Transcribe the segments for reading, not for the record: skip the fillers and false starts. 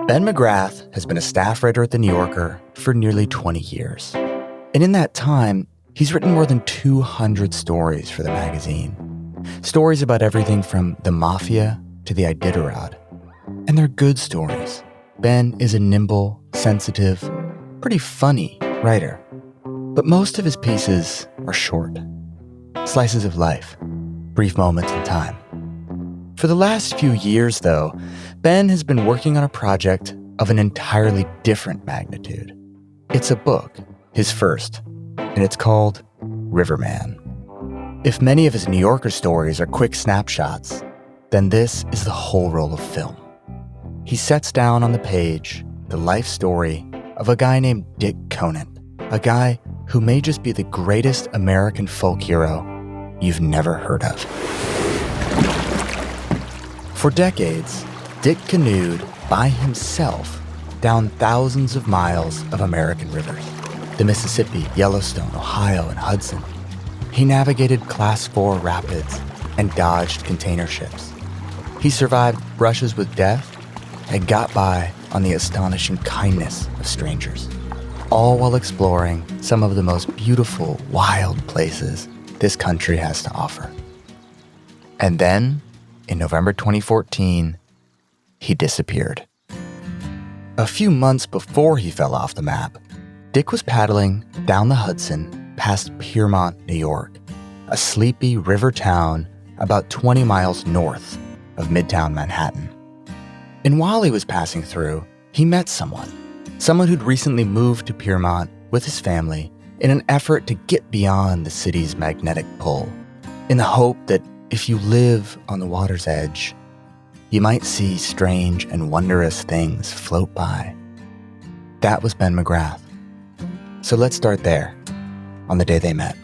Ben McGrath has been a staff writer at The New Yorker for nearly 20 years. And in that time, he's written more than 200 stories for the magazine. Stories about everything from the mafia to the Iditarod. And they're good stories. Ben is a nimble, sensitive, pretty funny writer. But most of his pieces are short. Slices of life, brief moments in time. For the last few years, though, Ben has been working on a project of an entirely different magnitude. It's a book, his first, and it's called Riverman. If many of his New Yorker stories are quick snapshots, then this is the whole roll of film. He sets down on the page the life story of a guy named Dick Conant, a guy who may just be the greatest American folk hero you've never heard of. For decades, Dick canoed by himself down thousands of miles of American rivers, the Mississippi, Yellowstone, Ohio, and Hudson. He navigated Class 4 rapids and dodged container ships. He survived brushes with death and got by on the astonishing kindness of strangers, all while exploring some of the most beautiful, wild places this country has to offer. And then, in November 2014, he disappeared. A few months before he fell off the map, Dick was paddling down the Hudson past Piermont, New York, a sleepy river town about 20 miles north of Midtown Manhattan. And while he was passing through, he met someone who'd recently moved to Piermont with his family in an effort to get beyond the city's magnetic pull, in the hope that if you live on the water's edge, you might see strange and wondrous things float by. That was Ben McGrath. So let's start there, on the day they met.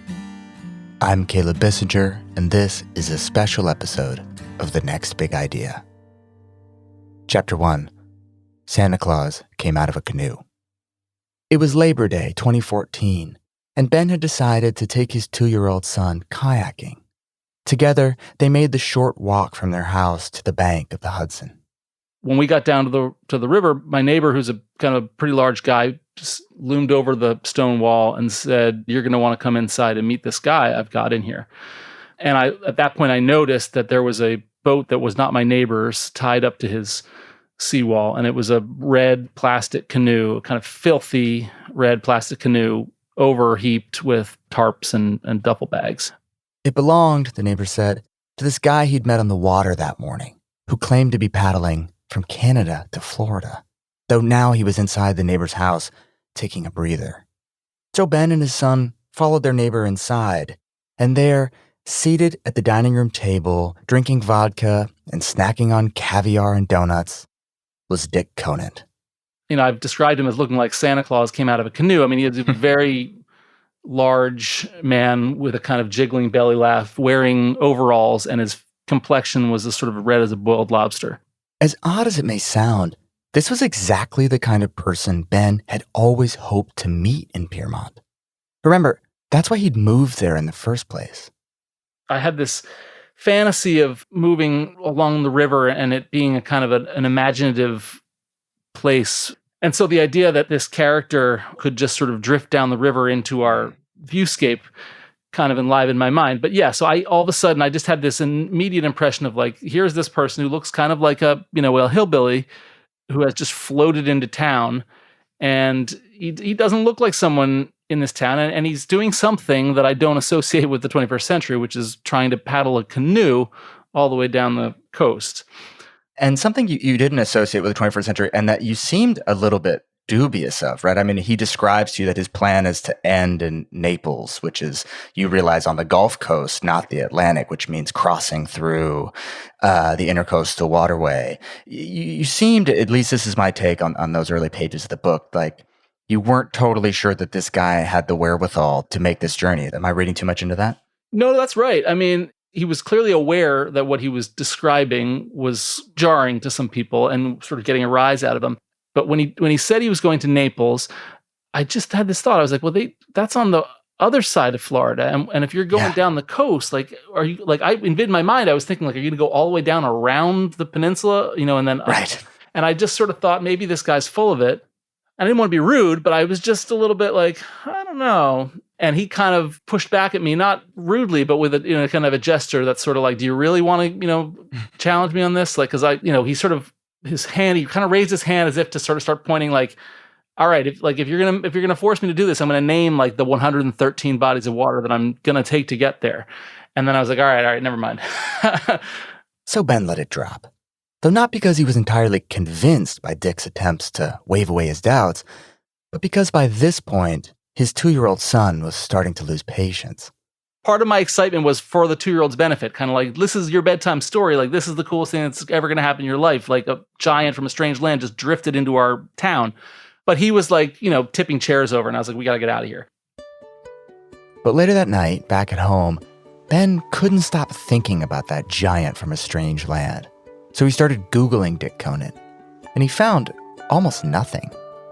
I'm Caleb Bissinger, and this is a special episode of The Next Big Idea. Chapter 1. Santa Claus Came Out of a Canoe. It was Labor Day 2014, and Ben had decided to take his 2-year-old son kayaking. Together, they made the short walk from their house to the bank of the Hudson. When we got down to the river, my neighbor, who's a kind of a pretty large guy, just loomed over the stone wall and said, "You're going to want to come inside and meet this guy I've got in here." And at that point, I noticed that there was a boat that was not my neighbor's tied up to his seawall, and it was a red plastic canoe, a kind of filthy red plastic canoe, overheaped with tarps and duffel bags. It belonged, the neighbor said, to this guy he'd met on the water that morning, who claimed to be paddling from Canada to Florida, though now he was inside the neighbor's house taking a breather. So Ben and his son followed their neighbor inside, and there, seated at the dining room table, drinking vodka and snacking on caviar and donuts, was Dick Conant. I've described him as looking like Santa Claus came out of a canoe. I mean, he was a very large man with a kind of jiggling belly laugh, wearing overalls, and his complexion was as sort of red as a boiled lobster. As odd as it may sound, this was exactly the kind of person Ben had always hoped to meet in Piermont. Remember, that's why he'd moved there in the first place. I had this fantasy of moving along the river and it being a kind of an imaginative place. And so the idea that this character could just sort of drift down the river into our viewscape kind of enlivened my mind. But yeah, so all of a sudden I just had this immediate impression of like, here's this person who looks kind of like a hillbilly who has just floated into town. And he doesn't look like someone in this town, and he's doing something that I don't associate with the 21st century, which is trying to paddle a canoe all the way down the coast. And something you didn't associate with the 21st century, and that you seemed a little bit dubious of, right? I mean, he describes to you that his plan is to end in Naples, which is, you realize, on the Gulf Coast, not the Atlantic, which means crossing through the intercoastal waterway. You seemed, at least this is my take on those early pages of the book, like you weren't totally sure that this guy had the wherewithal to make this journey. Am I reading too much into that? No, that's right. I mean, he was clearly aware that what he was describing was jarring to some people and sort of getting a rise out of them. But when he said he was going to Naples, I just had this thought. I was like, well, that's on the other side of Florida. And if you're going down the coast, like, are you, like, in my mind, I was thinking, like, are you going to go all the way down around the peninsula, and then, right. And I just sort of thought maybe this guy's full of it. I didn't want to be rude, but I was just a little bit like, I don't know. And he kind of pushed back at me, not rudely, but with a kind of a gesture that's sort of like, do you really want to challenge me on this? Like, because he sort of he kind of raised his hand as if to sort of start pointing, like, all right, if you're gonna force me to do this, I'm gonna name like the 113 bodies of water that I'm gonna take to get there. And then I was like, all right, never mind. So Ben let it drop. Though not because he was entirely convinced by Dick's attempts to wave away his doubts, but because by this point, his 2-year-old son was starting to lose patience. Part of my excitement was for the 2-year-old's benefit, kind of like, this is your bedtime story. Like, this is the coolest thing that's ever going to happen in your life. Like, a giant from a strange land just drifted into our town. But he was like, tipping chairs over, and I was like, we got to get out of here. But later that night, back at home, Ben couldn't stop thinking about that giant from a strange land. So he started Googling Dick Conant, and he found almost nothing.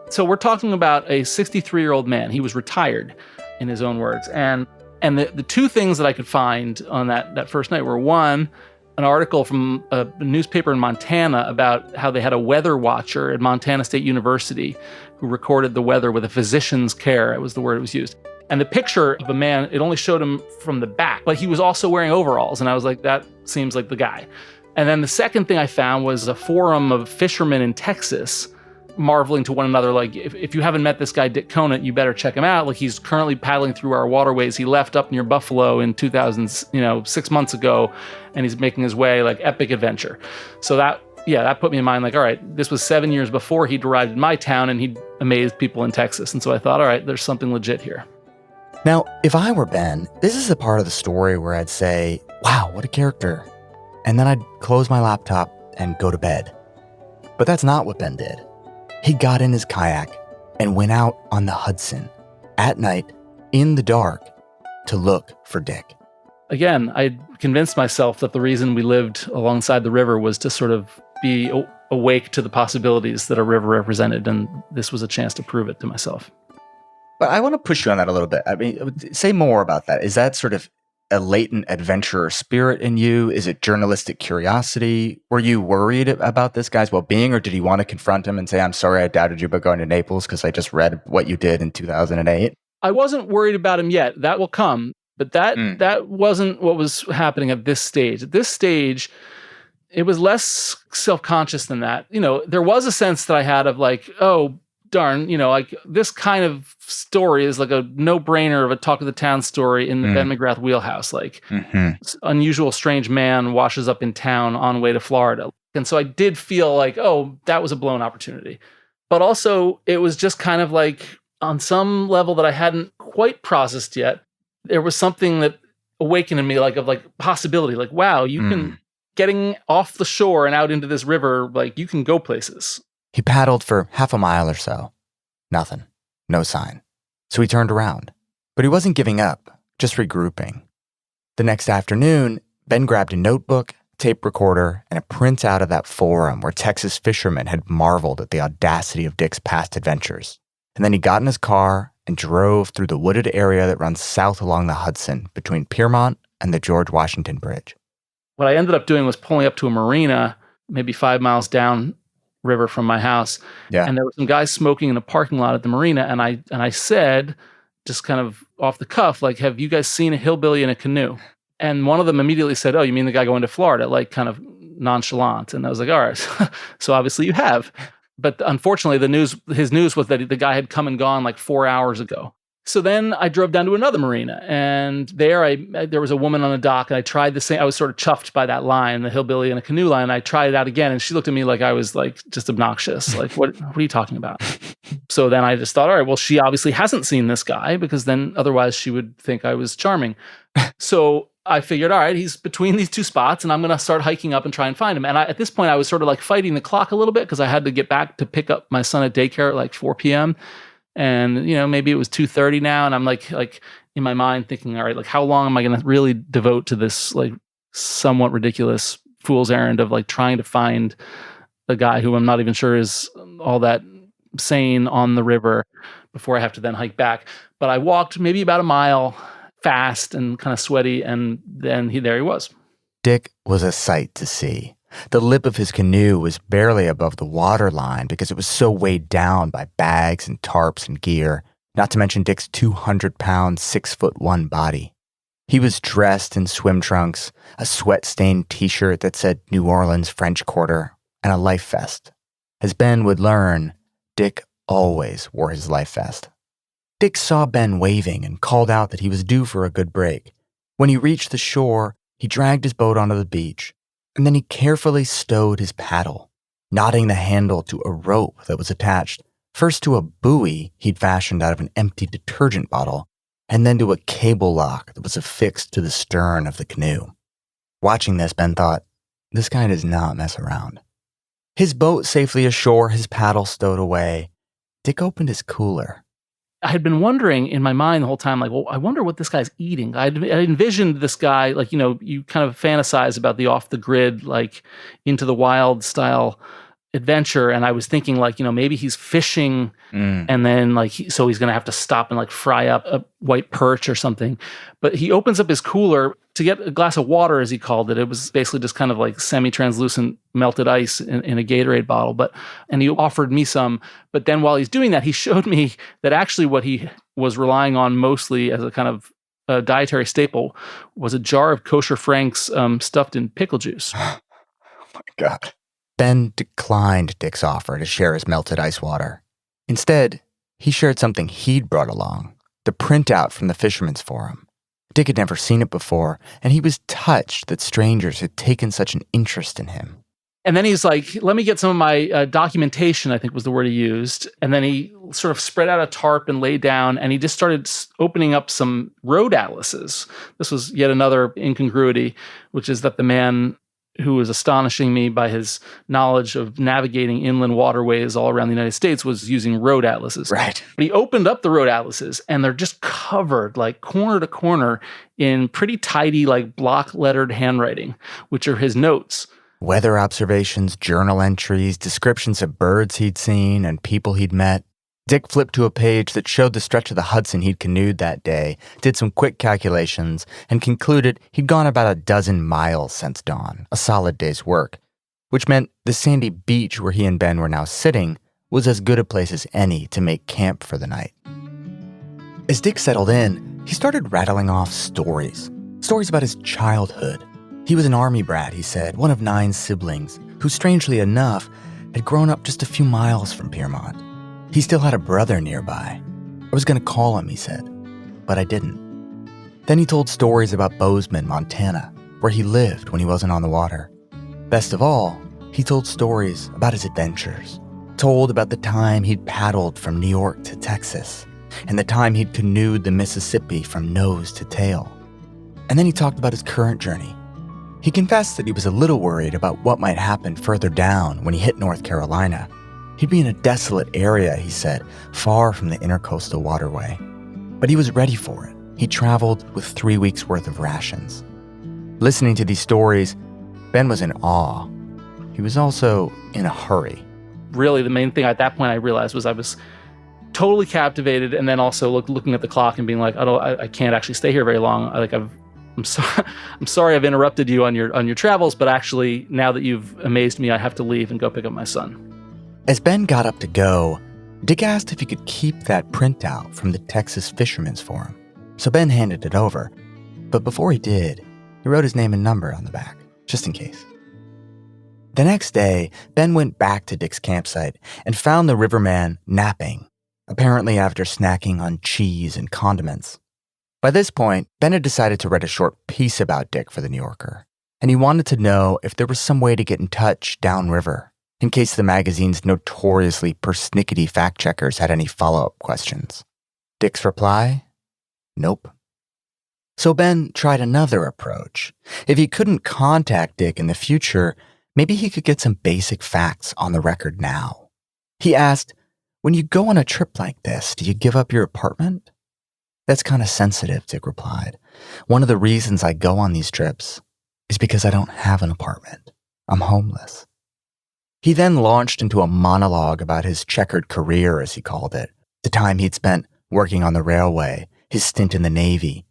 So we're talking about a 63-year-old man. He was retired, in his own words. And the two things that I could find on that first night were, one, an article from a newspaper in Montana about how they had a weather watcher at Montana State University who recorded the weather with a physician's care. It was the word that was used. And the picture of a man, it only showed him from the back, but he was also wearing overalls. And I was like, that seems like the guy. And then the second thing I found was a forum of fishermen in Texas marveling to one another, like, if you haven't met this guy, Dick Conant, you better check him out. Like, he's currently paddling through our waterways. He left up near Buffalo in 6 months ago, and he's making his way, like, epic adventure. So that put me in mind, like, all right, this was 7 years before he'd arrived in my town, and he'd amazed people in Texas. And so I thought, all right, there's something legit here. Now, if I were Ben, this is the part of the story where I'd say, wow, what a character. And then I'd close my laptop and go to bed. But that's not what Ben did. He got in his kayak and went out on the Hudson at night in the dark to look for Dick. Again, I convinced myself that the reason we lived alongside the river was to sort of be awake to the possibilities that a river represented, and this was a chance to prove it to myself. But I want to push you on that a little bit. I mean, say more about that. Is that sort of a latent adventurer spirit in you? Is it journalistic curiosity? Were you worried about this guy's well-being, or did you want to confront him and say, I'm sorry I doubted you about going to Naples because I just read what you did in 2008? I wasn't worried about him yet. That will come. But that wasn't what was happening at this stage. At this stage, it was less self-conscious than that. There was a sense that I had of like, oh, darn, like this kind of story is like a no-brainer of a talk of the town story in the Ben McGrath wheelhouse. Like, unusual strange man washes up in town on way to Florida. And so I did feel like, oh, that was a blown opportunity. But also it was just kind of like on some level that I hadn't quite processed yet, there was something that awakened in me like possibility, like, wow, you can getting off the shore and out into this river, like you can go places. He paddled for half a mile or so. Nothing. No sign. So he turned around. But he wasn't giving up, just regrouping. The next afternoon, Ben grabbed a notebook, tape recorder, and a printout of that forum where Texas fishermen had marveled at the audacity of Dick's past adventures. And then he got in his car and drove through the wooded area that runs south along the Hudson between Piermont and the George Washington Bridge. What I ended up doing was pulling up to a marina, maybe 5 miles down river from my house. Yeah. And there were some guys smoking in a parking lot at the marina. And I said, just kind of off the cuff, like, have you guys seen a hillbilly in a canoe? And one of them immediately said, oh, you mean the guy going to Florida? Like, kind of nonchalant. And I was like, all right, so obviously you have. But unfortunately, his news was that the guy had come and gone like 4 hours ago. So then I drove down to another marina, and there was a woman on a dock, and I tried the same. I was sort of chuffed by that line, the hillbilly in a canoe line. I tried it out again, and she looked at me like I was like just obnoxious. Like, what are you talking about? So then I just thought, all right, well, she obviously hasn't seen this guy, because then otherwise she would think I was charming. So I figured, all right, he's between these two spots, and I'm going to start hiking up and try and find him. And at this point, I was sort of like fighting the clock a little bit, because I had to get back to pick up my son at daycare at like 4 p.m. And, maybe it was 2:30 now. And I'm like in my mind thinking, all right, like, how long am I going to really devote to this, like, somewhat ridiculous fool's errand of like trying to find a guy who I'm not even sure is all that sane on the river before I have to then hike back. But I walked maybe about a mile fast and kind of sweaty. And then there he was. Dick was a sight to see. The lip of his canoe was barely above the water line because it was so weighed down by bags and tarps and gear, not to mention Dick's 200-pound, 6'1" body. He was dressed in swim trunks, a sweat-stained t-shirt that said New Orleans French Quarter, and a life vest. As Ben would learn, Dick always wore his life vest. Dick saw Ben waving and called out that he was due for a good break. When he reached the shore, he dragged his boat onto the beach, and then he carefully stowed his paddle, knotting the handle to a rope that was attached first to a buoy he'd fashioned out of an empty detergent bottle, and then to a cable lock that was affixed to the stern of the canoe. Watching this, Ben thought, this guy does not mess around. His boat safely ashore, his paddle stowed away, Dick opened his cooler. I had been wondering in my mind the whole time, like, well, I wonder what this guy's eating. I envisioned this guy, like, you kind of fantasize about the off the grid, like into the wild style adventure. And I was thinking, like, maybe he's fishing and then so he's going to have to stop and like fry up a white perch or something. But he opens up his cooler to get a glass of water, as he called it. It was basically just kind of like semi-translucent melted ice in a Gatorade bottle. And he offered me some. But then while he's doing that, he showed me that actually what he was relying on mostly as a kind of dietary staple was a jar of kosher Franks stuffed in pickle juice. Oh my God. Ben declined Dick's offer to share his melted ice water. Instead, he shared something he'd brought along, the printout from the Fisherman's Forum. Dick had never seen it before, and he was touched that strangers had taken such an interest in him. And then he's like, let me get some of my documentation, I think was the word he used. And then he sort of spread out a tarp and lay down, and he just started opening up some road atlases. This was yet another incongruity, which is that the man who was astonishing me by his knowledge of navigating inland waterways all around the United States was using road atlases. Right. But he opened up the road atlases, and they're just covered, like corner to corner, in pretty tidy, like block-lettered handwriting, which are his notes. Weather observations, journal entries, descriptions of birds he'd seen and people he'd met. Dick flipped to a page that showed the stretch of the Hudson he'd canoed that day, did some quick calculations, and concluded he'd gone about 12 miles since dawn, a solid day's work, which meant the sandy beach where he and Ben were now sitting was as good a place as any to make camp for the night. As Dick settled in, he started rattling off stories about his childhood. He was an army brat, he said, one of 9 siblings, who strangely enough had grown up just a few miles from Piermont. He still had a brother nearby. I was going to call him, he said, but I didn't. Then he told stories about Bozeman, Montana, where he lived when he wasn't on the water. Best of all, he told stories about his adventures. Told about the time he'd paddled from New York to Texas, and the time he'd canoed the Mississippi from nose to tail. And then he talked about his current journey. He confessed that he was a little worried about what might happen further down when he hit North Carolina. He'd be in a desolate area, he said, far from the intercoastal waterway. But he was ready for it. He traveled with 3 weeks' worth of rations. Listening to these stories, Ben was in awe. He was also in a hurry. Really, the main thing at that point I realized was I was totally captivated, and then also looking at the clock and being like, I can't actually stay here very long. I'm sorry I've interrupted you on your travels, but actually, now that you've amazed me, I have to leave and go pick up my son. As Ben got up to go, Dick asked if he could keep that printout from the Texas Fisherman's Forum. So Ben handed it over. But before he did, he wrote his name and number on the back, just in case. The next day, Ben went back to Dick's campsite and found the Riverman napping, apparently after snacking on cheese and condiments. By this point, Ben had decided to write a short piece about Dick for the New Yorker, and he wanted to know if there was some way to get in touch downriver, in case the magazine's notoriously persnickety fact-checkers had any follow-up questions. Dick's reply? Nope. So Ben tried another approach. If he couldn't contact Dick in the future, maybe he could get some basic facts on the record now. He asked, when you go on a trip like this, do you give up your apartment? That's kind of sensitive, Dick replied. One of the reasons I go on these trips is because I don't have an apartment. I'm homeless. He then launched into a monologue about his checkered career, as he called it, the time he'd spent working on the railway, his stint in the Navy.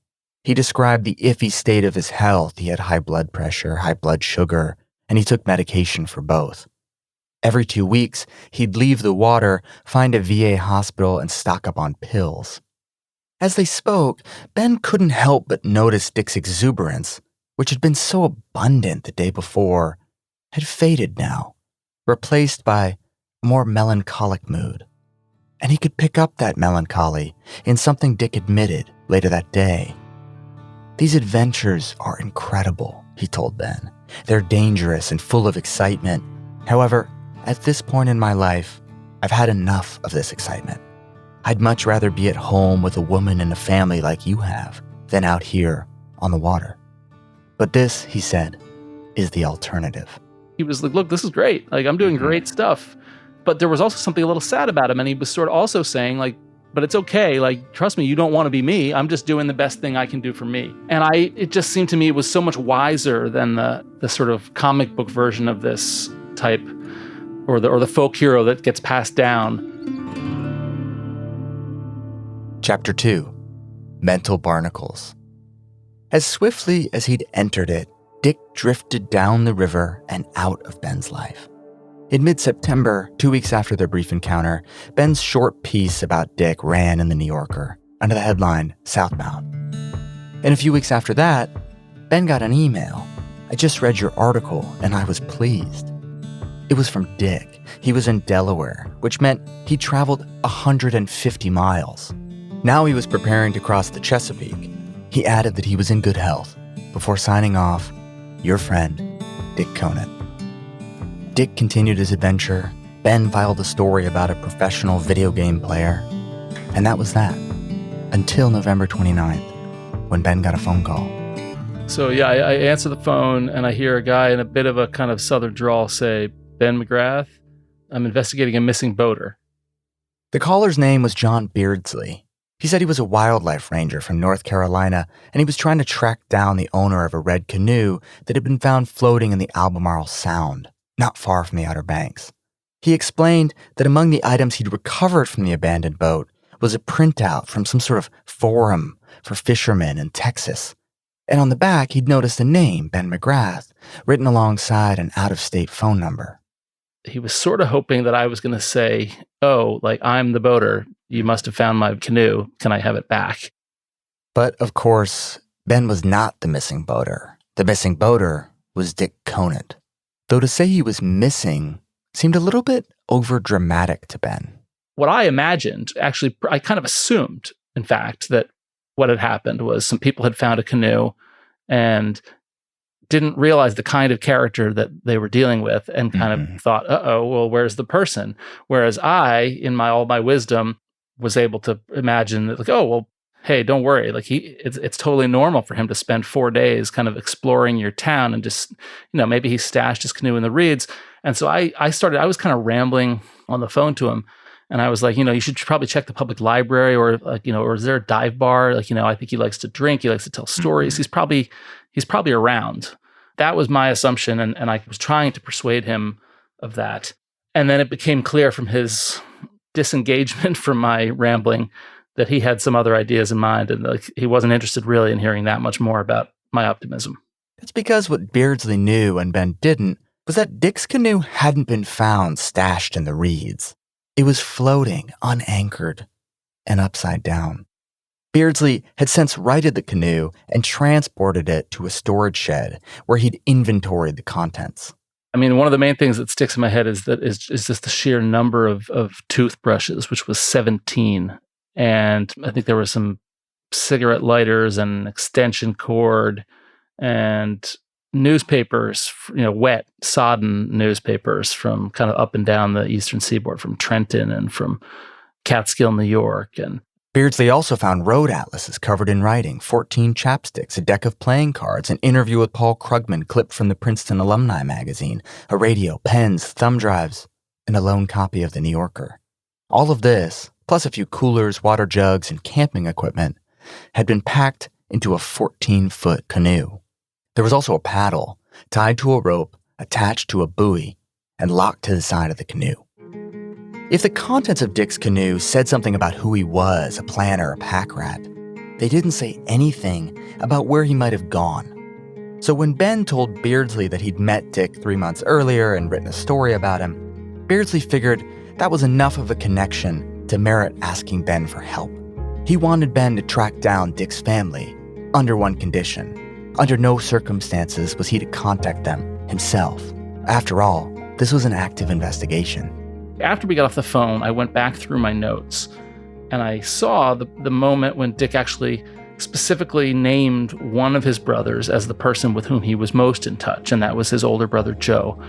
He described the iffy state of his health. He had high blood pressure, high blood sugar, and he took medication for both. Every 2 weeks, he'd leave the water, find a VA hospital, and stock up on pills. As they spoke, Ben couldn't help but notice Dick's exuberance, which had been so abundant the day before, had faded now, replaced by a more melancholic mood. And he could pick up that melancholy in something Dick admitted later that day. "These adventures are incredible," he told Ben. "They're dangerous and full of excitement. However, at this point in my life, I've had enough of this excitement. I'd much rather be at home with a woman and a family like you have than out here on the water. But this," he said, "is the alternative." He was like, look, this is great. Like, I'm doing great stuff. But there was also something a little sad about him. And he was sort of also saying, like, but it's okay. Like, trust me, you don't want to be me. I'm just doing the best thing I can do for me. And it just seemed to me it was so much wiser than the sort of comic book version of this type, or the folk hero that gets passed down. Chapter 2. Mental Barnacles. As swiftly as he'd entered it, Dick drifted down the river and out of Ben's life. In mid-September, 2 weeks after their brief encounter, Ben's short piece about Dick ran in the New Yorker, under the headline, "Southbound." And a few weeks after that, Ben got an email. "I just read your article, and I was pleased." It was from Dick. He was in Delaware, which meant he'd traveled 150 miles. Now he was preparing to cross the Chesapeake. He added that he was in good health, before signing off, "Your friend, Dick Conant." Dick continued his adventure. Ben filed a story about a professional video game player. And that was that. Until November 29th, when Ben got a phone call. So yeah, I answer the phone and I hear a guy in a bit of a kind of southern drawl say, "Ben McGrath, I'm investigating a missing boater." The caller's name was John Beardsley. He said he was a wildlife ranger from North Carolina, and he was trying to track down the owner of a red canoe that had been found floating in the Albemarle Sound, not far from the Outer Banks. He explained that among the items he'd recovered from the abandoned boat was a printout from some sort of forum for fishermen in Texas. And on the back, he'd noticed a name, Ben McGrath, written alongside an out-of-state phone number. He was sort of hoping that I was going to say, "Oh, like, I'm the boater. You must have found my canoe. Can I have it back?" But, of course, Ben was not the missing boater. The missing boater was Dick Conant. Though to say he was missing seemed a little bit over-dramatic to Ben. What I imagined, actually, I kind of assumed, in fact, that what had happened was some people had found a canoe and didn't realize the kind of character that they were dealing with and kind of thought, well, where's the person? Whereas I, in all my wisdom, was able to imagine that, like, oh, well, hey, don't worry. Like, it's totally normal for him to spend 4 days kind of exploring your town and just, maybe he stashed his canoe in the reeds. And so I was kind of rambling on the phone to him. And I was like, you should probably check the public library, or like, or is there a dive bar? Like, I think he likes to drink. He likes to tell stories. He's probably around. That was my assumption. And I was trying to persuade him of that. And then it became clear from his disengagement from my rambling that he had some other ideas in mind, and like he wasn't interested really in hearing that much more about my optimism. That's because what Beardsley knew and Ben didn't was that Dick's canoe hadn't been found stashed in the reeds. It was floating, unanchored, and upside down. Beardsley had since righted the canoe and transported it to a storage shed where he'd inventoried the contents. I mean, one of the main things that sticks in my head is just the sheer number of toothbrushes, which was 17. And I think there were some cigarette lighters and extension cord and newspapers, wet, sodden newspapers from kind of up and down the eastern seaboard, from Trenton and from Catskill, New York. And Beardsley also found road atlases covered in writing, 14 chapsticks, a deck of playing cards, an interview with Paul Krugman clipped from the Princeton Alumni magazine, a radio, pens, thumb drives, and a lone copy of the New Yorker. All of this, plus a few coolers, water jugs, and camping equipment, had been packed into a 14-foot canoe. There was also a paddle, tied to a rope, attached to a buoy, and locked to the side of the canoe. If the contents of Dick's canoe said something about who he was, a planner, a pack rat, they didn't say anything about where he might have gone. So when Ben told Beardsley that he'd met Dick 3 months earlier and written a story about him, Beardsley figured that was enough of a connection to merit asking Ben for help. He wanted Ben to track down Dick's family under one condition. Under no circumstances was he to contact them himself. After all, this was an active investigation. After we got off the phone, I went back through my notes and I saw the moment when Dick actually specifically named one of his brothers as the person with whom he was most in touch, and that was his older brother, Joe.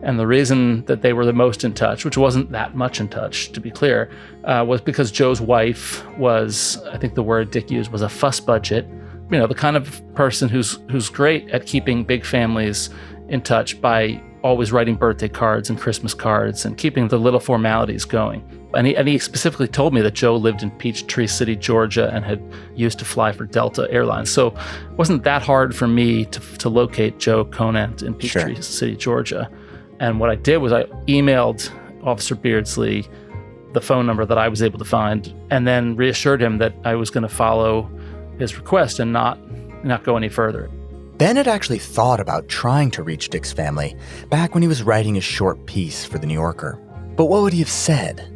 And the reason that they were the most in touch, which wasn't that much in touch, to be clear, was because Joe's wife was, I think the word Dick used was a fuss budget. You know, the kind of person who's great at keeping big families in touch by always writing birthday cards and Christmas cards and keeping the little formalities going. And he specifically told me that Joe lived in Peachtree City, Georgia, and had used to fly for Delta Airlines. So it wasn't that hard for me to locate Joe Conant in Peachtree City, Georgia. And what I did was I emailed Officer Beardsley the phone number that I was able to find, and then reassured him that I was going to follow his request and not go any further. Ben had actually thought about trying to reach Dick's family back when he was writing a short piece for The New Yorker. But what would he have said?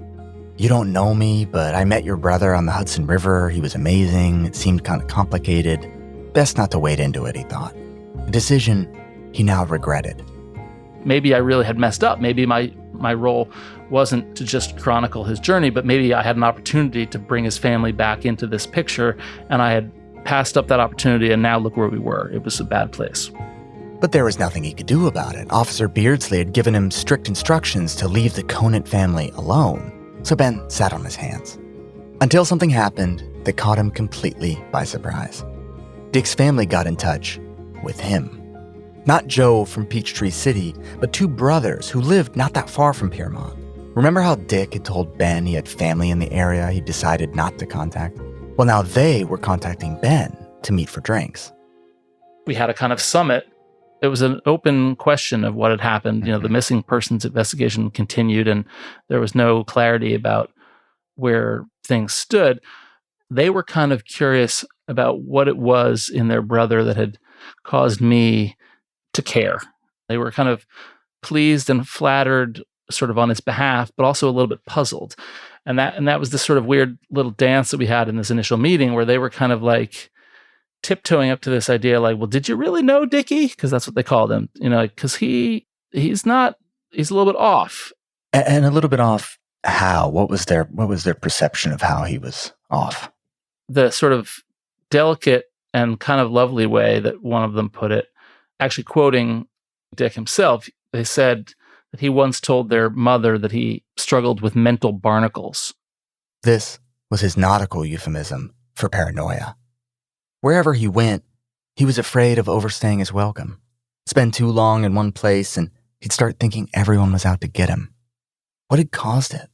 "You don't know me, but I met your brother on the Hudson River. He was amazing. It seemed kind of complicated. Best not to wade into it," he thought. A decision he now regretted. Maybe I really had messed up. Maybe my role wasn't to just chronicle his journey, but maybe I had an opportunity to bring his family back into this picture, and I had passed up that opportunity, and now look where we were. It was a bad place. But there was nothing he could do about it. Officer Beardsley had given him strict instructions to leave the Conant family alone. So Ben sat on his hands. Until something happened that caught him completely by surprise. Dick's family got in touch with him. Not Joe from Peachtree City, but two brothers who lived not that far from Piermont. Remember how Dick had told Ben he had family in the area he decided not to contact? Well, now they were contacting Ben to meet for drinks. We had a kind of summit. It was an open question of what had happened. You know, the missing persons investigation continued, and there was no clarity about where things stood. They were kind of curious about what it was in their brother that had caused me to care. They were kind of pleased and flattered sort of on his behalf, but also a little bit puzzled. And that was this sort of weird little dance that we had in this initial meeting where they were kind of like tiptoeing up to this idea like, well, did you really know Dickie? Because that's what they called him, you know, because he's a little bit off. And a little bit off how? What was their perception of how he was off? The sort of delicate and kind of lovely way that one of them put it, actually quoting Dick himself, they said that he once told their mother that he struggled with mental barnacles. This was his nautical euphemism for paranoia. Wherever he went, he was afraid of overstaying his welcome. Spend too long in one place and he'd start thinking everyone was out to get him. What had caused it?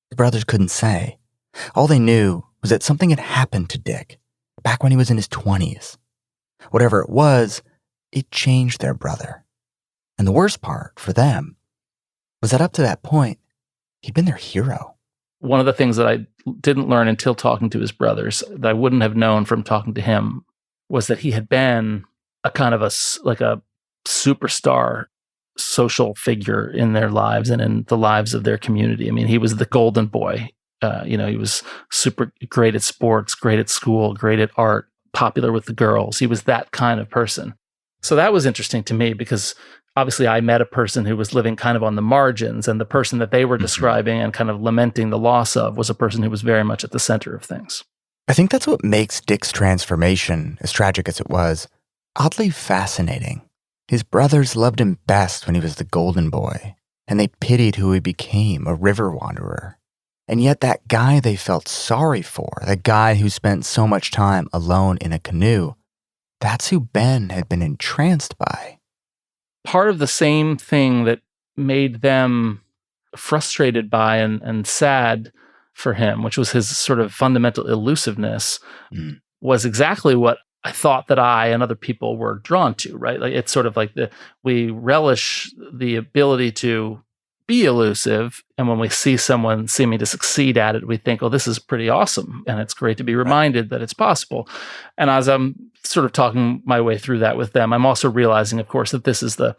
The brothers couldn't say. All they knew was that something had happened to Dick back when he was in his 20s. Whatever it was, it changed their brother. And the worst part for them was that up to that point, he'd been their hero. One of the things that I didn't learn until talking to his brothers, that I wouldn't have known from talking to him, was that he had been a kind of a superstar social figure in their lives and in the lives of their community. I mean, he was the golden boy. He was super great at sports, great at school, great at art, popular with the girls. He was that kind of person. So that was interesting to me because obviously I met a person who was living kind of on the margins, and the person that they were describing and kind of lamenting the loss of was a person who was very much at the center of things. I think that's what makes Dick's transformation, as tragic as it was, oddly fascinating. His brothers loved him best when he was the golden boy, and they pitied who he became, a river wanderer. And yet that guy they felt sorry for, that guy who spent so much time alone in a canoe, that's who Ben had been entranced by. Part of the same thing that made them frustrated by and sad for him, which was his sort of fundamental elusiveness, was exactly what I thought that I and other people were drawn to, right? Like it's sort of like we relish the ability to be elusive. And when we see someone seeming to succeed at it, we think, oh, this is pretty awesome. And it's great to be reminded that it's possible. And as I'm sort of talking my way through that with them, I'm also realizing, of course, that this is the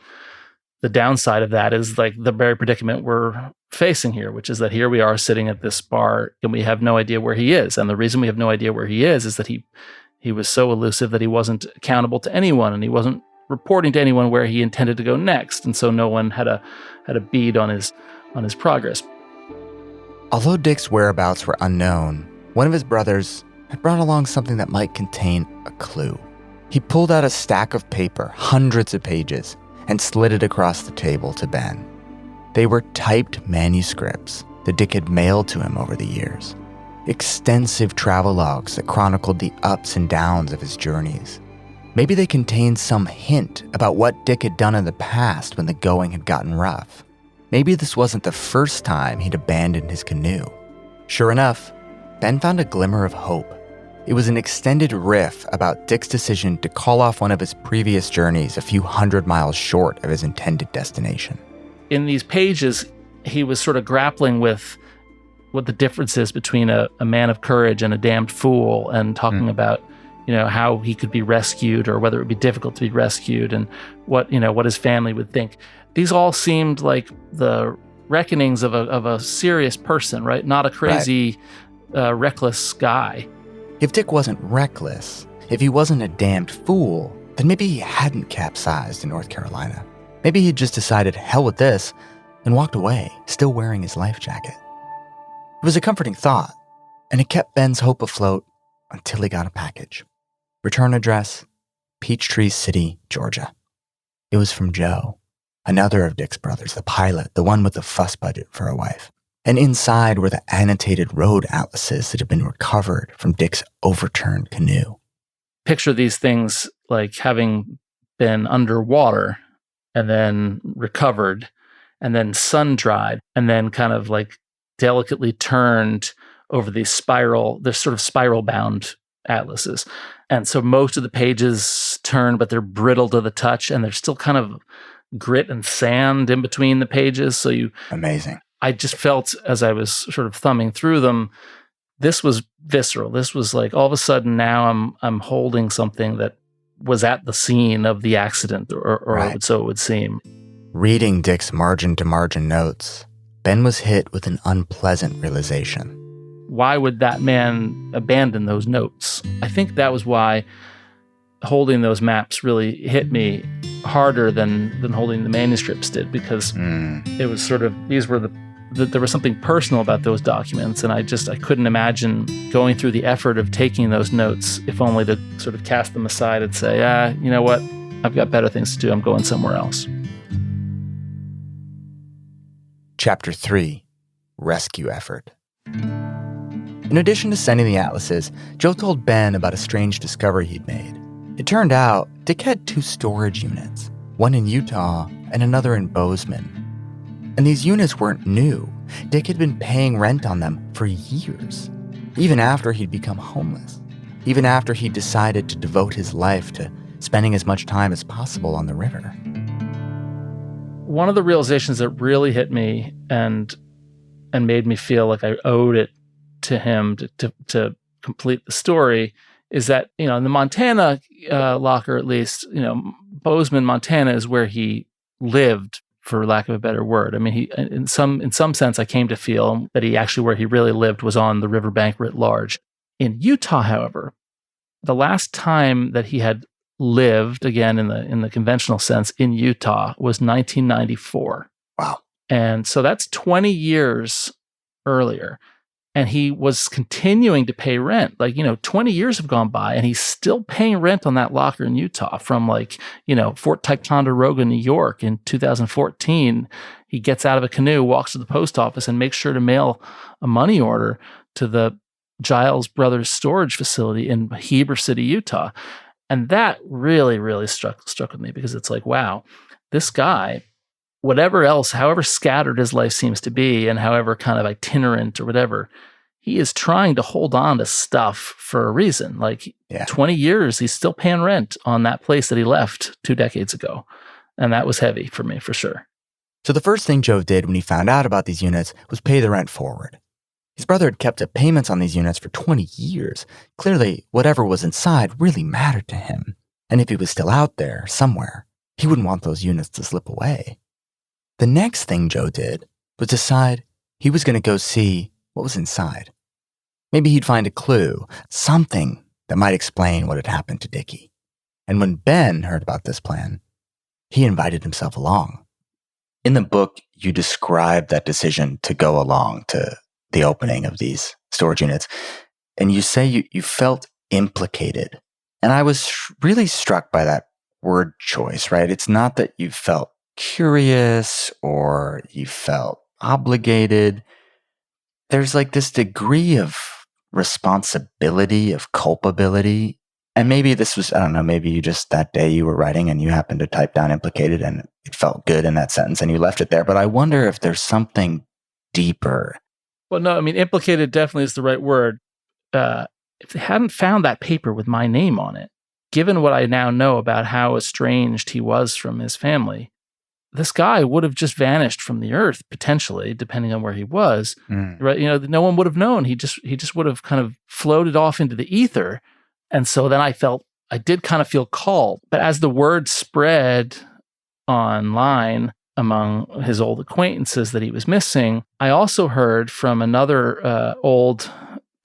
downside of that is like the very predicament we're facing here, which is that here we are sitting at this bar and we have no idea where he is. And the reason we have no idea where he is that he was so elusive that he wasn't accountable to anyone and he wasn't reporting to anyone where he intended to go next. And so no one had a bead on his progress. Although Dick's whereabouts were unknown, one of his brothers had brought along something that might contain a clue. He pulled out a stack of paper, hundreds of pages, and slid it across the table to Ben. They were typed manuscripts that Dick had mailed to him over the years. Extensive travel logs that chronicled the ups and downs of his journeys. Maybe they contained some hint about what Dick had done in the past when the going had gotten rough. Maybe this wasn't the first time he'd abandoned his canoe. Sure enough, Ben found a glimmer of hope. It was an extended riff about Dick's decision to call off one of his previous journeys a few hundred miles short of his intended destination. In these pages, he was sort of grappling with what the difference is between a man of courage and a damned fool, and talking about, how he could be rescued or whether it would be difficult to be rescued, and what his family would think. These all seemed like the reckonings of a serious person, right? Not a crazy, reckless guy. If Dick wasn't reckless, if he wasn't a damned fool, then maybe he hadn't capsized in North Carolina. Maybe he'd just decided, hell with this, and walked away, still wearing his life jacket. It was a comforting thought, and it kept Ben's hope afloat until he got a package. Return address, Peachtree City, Georgia. It was from Joe, another of Dick's brothers, the pilot, the one with the fuss budget for a wife. And inside were the annotated road atlases that had been recovered from Dick's overturned canoe. Picture these things like having been underwater and then recovered and then sun-dried and then kind of like delicately turned over these sort of spiral-bound atlases. And so most of the pages turn, but they're brittle to the touch, and there's still kind of grit and sand in between the pages. So Amazing. I just felt as I was sort of thumbing through them, this was visceral. This was like all of a sudden now I'm holding something that was at the scene of the accident, or right. So it would seem. Reading Dick's margin-to-margin notes, Ben was hit with an unpleasant realization. Why would that man abandon those notes? I think that was why holding those maps really hit me harder than holding the manuscripts did, because it was sort of, there was something personal about those documents, and I couldn't imagine going through the effort of taking those notes, if only to sort of cast them aside and say, you know what, I've got better things to do, I'm going somewhere else. Chapter 3, Rescue Effort. In addition to sending the atlases, Joe told Ben about a strange discovery he'd made. It turned out Dick had 2 storage units, one in Utah and another in Bozeman. And these units weren't new. Dick had been paying rent on them for years, even after he'd become homeless, even after he'd decided to devote his life to spending as much time as possible on the river. One of the realizations that really hit me and made me feel like I owed it to him to complete the story is that, in the Montana locker, at least, Bozeman, Montana is where he lived, for lack of a better word. I mean, he, in some sense, I came to feel that where he really lived was on the riverbank writ large. In Utah, however, the last time that he had lived, again, in the conventional sense, in Utah was 1994. Wow. And so that's 20 years earlier. And he was continuing to pay rent. 20 years have gone by and he's still paying rent on that locker in Utah from Fort Ticonderoga, New York in 2014. He gets out of a canoe, walks to the post office, and makes sure to mail a money order to the Giles Brothers storage facility in Heber City, Utah. And that really, really struck with me, because it's like, wow, this guy, whatever else, however scattered his life seems to be and however kind of itinerant or whatever, he is trying to hold on to stuff for a reason. 20 years, he's still paying rent on that place that he left 2 decades ago. And that was heavy for me, for sure. So the first thing Joe did when he found out about these units was pay the rent forward. His brother had kept up payments on these units for 20 years. Clearly, whatever was inside really mattered to him. And if he was still out there, somewhere, he wouldn't want those units to slip away. The next thing Joe did was decide he was going to go see what was inside. Maybe he'd find a clue, something that might explain what had happened to Dickie. And when Ben heard about this plan, he invited himself along. In the book, you describe that decision to go along to the opening of these storage units, and you say you felt implicated. And I was really struck by that word choice, right? It's not that you felt curious or you felt obligated. There's like this degree of responsibility, of culpability. And maybe this was, I don't know, maybe you just that day you were writing and you happened to type down implicated and it felt good in that sentence and you left it there. But I wonder if there's something deeper. Well, no, I mean, implicated definitely is the right word. If they hadn't found that paper with my name on it, given what I now know about how estranged he was from his family, this guy would have just vanished from the earth, potentially, depending on where he was. Right? You know, no one would have known. He just would have kind of floated off into the ether. And so then I did kind of feel called. But as the word spread online among his old acquaintances that he was missing, I also heard from another old